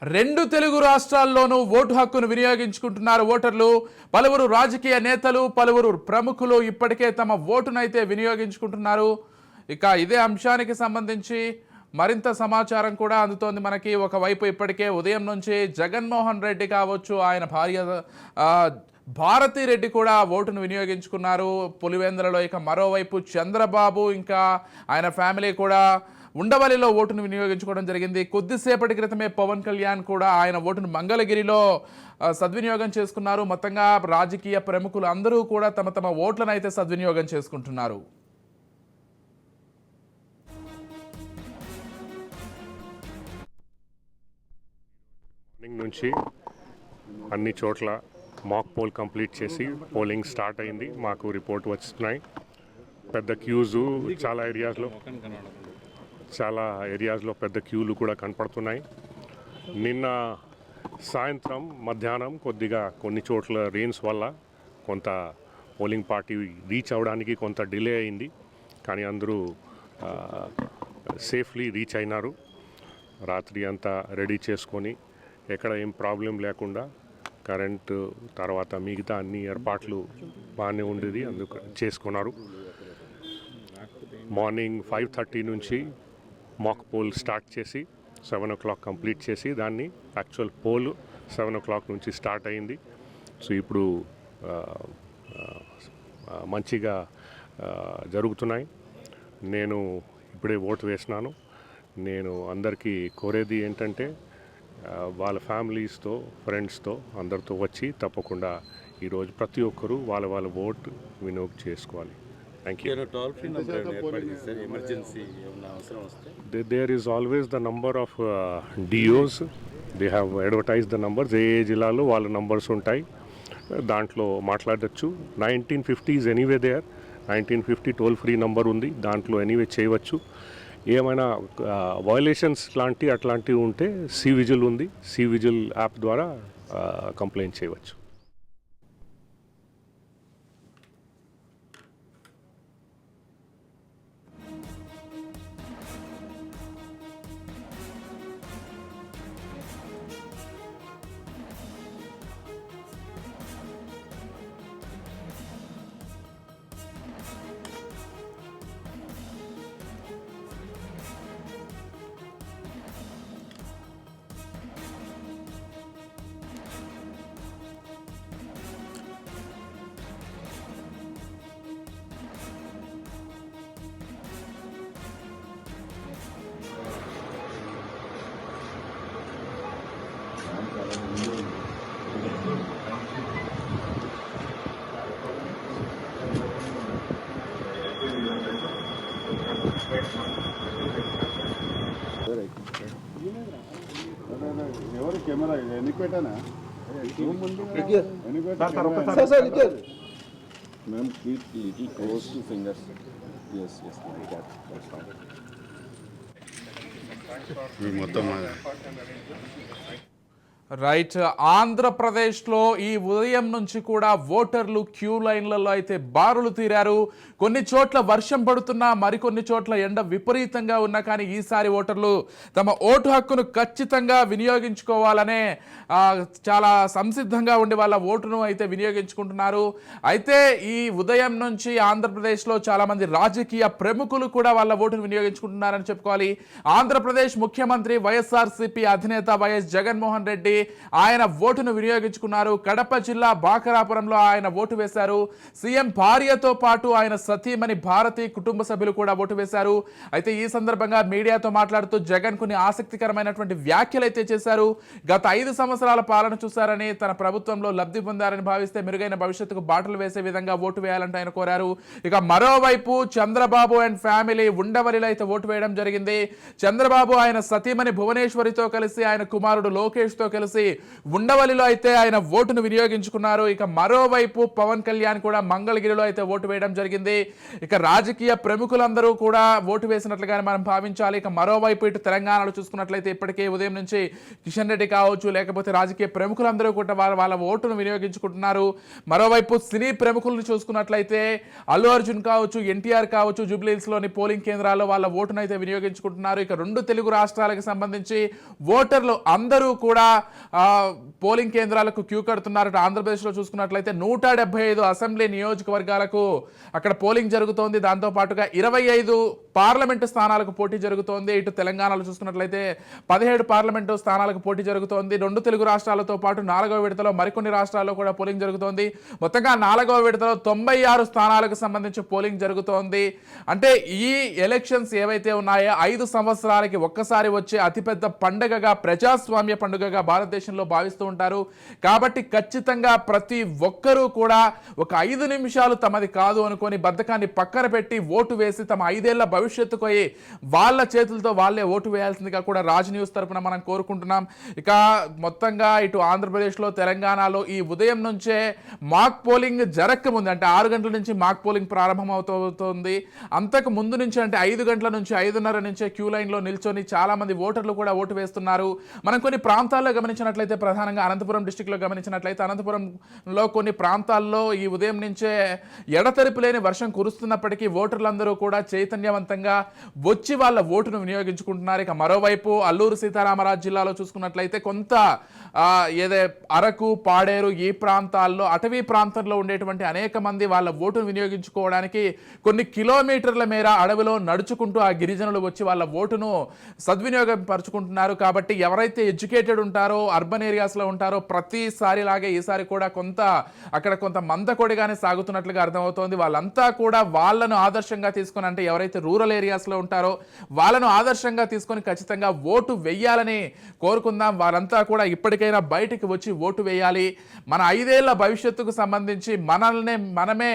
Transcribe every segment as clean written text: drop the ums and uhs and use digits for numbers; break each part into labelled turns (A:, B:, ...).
A: రెండు తెలుగు రాష్ట్రాల్లోనూ ఓటు హక్కును వినియోగించుకుంటున్నారు ఓటర్లు. పలువురు రాజకీయ నేతలు, పలువురు ప్రముఖులు ఇప్పటికే తమ ఓటునైతే వినియోగించుకుంటున్నారు. ఇక ఇదే అంశానికి సంబంధించి మరింత సమాచారం కూడా అందుతోంది మనకి. ఒకవైపు ఇప్పటికే ఉదయం నుంచి జగన్మోహన్ రెడ్డి కావచ్చు, ఆయన భార్య భారతిరెడ్డి కూడా ఓటును వినియోగించుకున్నారు పులివెందులలో. ఇక మరోవైపు చంద్రబాబు ఇంకా ఆయన ఫ్యామిలీ కూడా ఉండవల్లిలో ఓటును వినియోగించుకోవడం జరిగింది. కొద్దిసేపటి క్రితమే పవన్ కళ్యాణ్ కూడా ఆయన ఓటును మంగళగిరిలో సద్వినియోగం చేసుకున్నారు. మొత్తంగా రాజకీయ ప్రముఖులు అందరూ కూడా తమ తమ ఓట్లను అయితే సద్వినియోగం చేసుకుంటున్నారు.
B: మార్నింగ్ నుంచి అన్ని చోట్ల మాక్ పోల్ కంప్లీట్ చేసి పోలింగ్ స్టార్ట్ అయింది. మాకు రిపోర్ట్ వస్తున్నాయి. పెద్ద క్యూజు చాలా ఏరియాస్లో పెద్ద క్యూలు కూడా కనపడుతున్నాయి. నిన్న సాయంత్రం మధ్యాహ్నం కొద్దిగా కొన్ని చోట్ల రెయిన్స్ వల్ల కొంత పోలింగ్ పార్టీ రీచ్ అవ్వడానికి కొంత డిలే అయింది. కానీ అందరూ సేఫ్లీ రీచ్ అయినారు. రాత్రి అంతా రెడీ చేసుకొని ఎక్కడ ఏం ప్రాబ్లం లేకుండా కరెంటు తర్వాత మిగతా అన్ని ఏర్పాట్లు బాగానే ఉండేది, అందుకు చేసుకున్నారు. మార్నింగ్ 5:30 నుంచి మాక్ పోల్ స్టార్ట్ చేసి 7 o'clock కంప్లీట్ చేసి దాన్ని యాక్చువల్ పోల్ 7 o'clock నుంచి స్టార్ట్ అయింది. సో ఇప్పుడు మంచిగా జరుగుతున్నాయి. నేను ఇప్పుడే ఓటు వేసినాను. నేను అందరికీ కోరేది ఏంటంటే వాళ్ళ ఫ్యామిలీస్తో, ఫ్రెండ్స్తో అందరితో వచ్చి తప్పకుండా ఈరోజు ప్రతి ఒక్కరూ వాళ్ళ ఓటు వినియోగం చేసుకోవాలి. Thank you. There is always the number of DOs. They have advertised the numbers. ఏ జిల్లాలో వాళ్ళ నంబర్స్ ఉంటాయి, దాంట్లో మాట్లాడచ్చు. 1950 anyway there 1950 toll free number ఉంది, దాంట్లో ఎనీవే చేయవచ్చు. ఏమైనా వయలేషన్స్ అట్లాంటివి ఉంటే సి విజిల్ ఉంది, సి విజిల్ యాప్ ద్వారా కంప్లైంట్ చేయవచ్చు.
C: ఎవరు కెమెరా ఎన్ని పెట్టానా ma'am keep little close to fingers. yes మొత్తం
A: రైట్. ఆంధ్రప్రదేశ్లో ఈ ఉదయం నుంచి కూడా ఓటర్లు క్యూ లైన్లలో అయితే బారులు తీరారు. కొన్ని చోట్ల వర్షం పడుతున్నా, మరికొన్ని చోట్ల ఎండ విపరీతంగా ఉన్నా కానీ ఈసారి ఓటర్లు తమ ఓటు హక్కును ఖచ్చితంగా వినియోగించుకోవాలనే చాలా సంసిద్ధంగా ఉండి వాళ్ళ ఓటును అయితే వినియోగించుకుంటున్నారు. అయితే ఈ ఉదయం నుంచి ఆంధ్రప్రదేశ్లో చాలామంది రాజకీయ ప్రముఖులు కూడా వాళ్ళ ఓటును వినియోగించుకుంటున్నారని చెప్పుకోవాలి. ఆంధ్రప్రదేశ్ ముఖ్యమంత్రి వైఎస్ఆర్సీపీ అధినేత వైఎస్ జగన్మోహన్ రెడ్డి ఆయన ఓటును వినియోగించుకున్నారు. కడప జిల్లా బాకరాపురంలో ఆయన ఓటు వేశారు. సీఎం భార్యతో పాటు ఆయన సతీమణి భారతి కుటుంబ సభ్యులు కూడా ఓటు వేశారు. అయితే ఈ సందర్భంగా మీడియాతో మాట్లాడుతూ జగన్ కొన్ని ఆసక్తికరమైనటువంటి వ్యాఖ్యలు అయితే చేశారు. గత 5 సంవత్సరాల పాలన చూశారని, తన ప్రభుత్వంలో లబ్ధి పొందారని భావిస్తే మెరుగైన భవిష్యత్తుకు బాటలు వేసే విధంగా ఓటు వేయాలంటే ఆయన కోరారు. ఇక మరోవైపు చంద్రబాబు అండ్ ఫ్యామిలీ ఉండవల్లిలో అయితే ఓటు వేయడం జరిగింది. చంద్రబాబు ఆయన సతీమణి భువనేశ్వరితో కలిసి, ఆయన కుమారుడు లోకేష్తో కలిసి చెప్పేసి ఉండవల్లిలో అయితే ఆయన ఓటును వినియోగించుకున్నారు. ఇక మరోవైపు పవన్ కళ్యాణ్ కూడా మంగళగిరిలో అయితే ఓటు వేయడం జరిగింది. ఇక రాజకీయ ప్రముఖులందరూ కూడా ఓటు వేసినట్లుగానే మనం భావించాలి. ఇక మరోవైపు ఇటు తెలంగాణలో చూసుకున్నట్లయితే ఇప్పటికే ఉదయం నుంచి కిషన్ రెడ్డి కావచ్చు, లేకపోతే రాజకీయ ప్రముఖులందరూ కూడా వాళ్ళ ఓటును వినియోగించుకుంటున్నారు. మరోవైపు సినీ ప్రముఖులను చూసుకున్నట్లయితే అల్లు అర్జున్ కావచ్చు, ఎన్టీఆర్ కావచ్చు, జూబ్లీహిల్స్లోని పోలింగ్ కేంద్రాల్లో వాళ్ళ ఓటును అయితే వినియోగించుకుంటున్నారు. ఇక రెండు తెలుగు రాష్ట్రాలకు సంబంధించి ఓటర్లు అందరూ కూడా పోలింగ్ కేంద్రాలకు క్యూ కడుతున్నారు. ఆంధ్రప్రదేశ్లో చూసుకున్నట్లయితే 175 అసెంబ్లీ నియోజకవర్గాలకు అక్కడ పోలింగ్ జరుగుతోంది. దాంతోపాటుగా 25 పార్లమెంటు స్థానాలకు పోటీ జరుగుతోంది. ఇటు తెలంగాణలో చూసుకున్నట్లయితే 17 పార్లమెంటు స్థానాలకు పోటీ జరుగుతోంది. రెండు తెలుగు రాష్ట్రాలతో పాటు 4వ విడతలో మరికొన్ని రాష్ట్రాల్లో కూడా పోలింగ్ జరుగుతోంది. మొత్తంగా 4వ విడతలో 96 స్థానాలకు సంబంధించి పోలింగ్ జరుగుతోంది. అంటే ఈ ఎలక్షన్స్ ఏవైతే ఉన్నాయో 5 సంవత్సరాలకి ఒక్కసారి వచ్చే అతిపెద్ద పండుగగా, ప్రజాస్వామ్య పండుగగా భారతదేశంలో భావిస్తూ ఉంటారు. కాబట్టి ఖచ్చితంగా ప్రతి ఒక్కరూ కూడా ఒక 5 నిమిషాలు తమది కాదు అనుకొని బద్ధకాన్ని పక్కన పెట్టి ఓటు వేసి తమ 5 ఏళ్ల భవిష్యత్తుకు అయ్యి వాళ్ళ చేతులతో వాళ్ళే ఓటు వేయాల్సిందిగా కూడా రాజ్ న్యూస్ తరపున మనం కోరుకుంటున్నాం. ఇక మొత్తంగా ఇటు ఆంధ్రప్రదేశ్లో, తెలంగాణలో ఈ ఉదయం నుంచే మాక్ పోలింగ్ జరగకముందు, అంటే 6 గంటల నుంచి మాక్ పోలింగ్ ప్రారంభం అవుతుంది. అంతకు ముందు నుంచి అంటే 5 గంటల నుంచి 5:30 నుంచే క్యూ లైన్లో నిల్చొని చాలా మంది ఓటర్లు కూడా ఓటు వేస్తున్నారు. మనం కొన్ని ప్రాంతాల్లో గమనించినట్లయితే, ప్రధానంగా అనంతపురం డిస్టిక్లో గమనించినట్లయితే అనంతపురంలో కొన్ని ప్రాంతాల్లో ఈ ఉదయం నుంచే ఎడతెరిపి లేని వర్షం కురుస్తున్నప్పటికీ ఓటర్లందరూ కూడా చైతన్యవంతంగా వచ్చి వాళ్ళ ఓటును వినియోగించుకుంటున్నారు. ఇక మరోవైపు అల్లూరు సీతారామరాజు జిల్లాలో చూసుకున్నట్లయితే కొంత అరకు, పాడేరు ఈ ప్రాంతాల్లో, అటవీ ప్రాంతంలో ఉండేటువంటి అనేక మంది వాళ్ళ ఓటును వినియోగించుకోవడానికి కొన్ని కిలోమీటర్ల మేర అడవిలో నడుచుకుంటూ ఆ గిరిజనులు వచ్చి వాళ్ళ ఓటును సద్వినియోగం పరుచుకుంటున్నారు. కాబట్టి ఎవరైతే ఎడ్యుకేటెడ్ ఉంటారో, అర్బన్ ఏరియాస్లో ఉంటారో, ప్రతిసారి లాగే ఈసారి కూడా అక్కడ కొంత మందకొడిగానే సాగుతున్నట్లుగా అర్థమవుతోంది. వాళ్ళంతా కూడా వాళ్ళను ఆదర్శంగా తీసుకొని, అంటే ఎవరైతే రూరల్ ఏరియాస్లో ఉంటారో వాళ్ళను ఆదర్శంగా తీసుకొని ఖచ్చితంగా ఓటు వేయాలని కోరుకుందాం. వాళ్ళంతా కూడా ఇప్పటికైనా బయటికి వచ్చి ఓటు వేయాలి. మన 5 ఏళ్ల భవిష్యత్తుకు సంబంధించి మనమే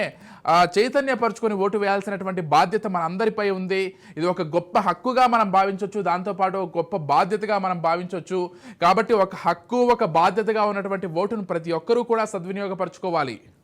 A: చైతన్యపరుచుకొని ఓటు వేయాల్సినటువంటి బాధ్యత మన అందరిపై ఉంది. ఇది ఒక గొప్ప హక్కుగా మనం భావించవచ్చు, దాంతోపాటు ఒక గొప్ప బాధ్యతగా మనం భావించవచ్చు. కాబట్టి ఒక హక్కు, ఒక బాధ్యతగా ఉన్నటువంటి ఓటును ప్రతి ఒక్కరూ కూడా సద్వినియోగపరచుకోవాలి.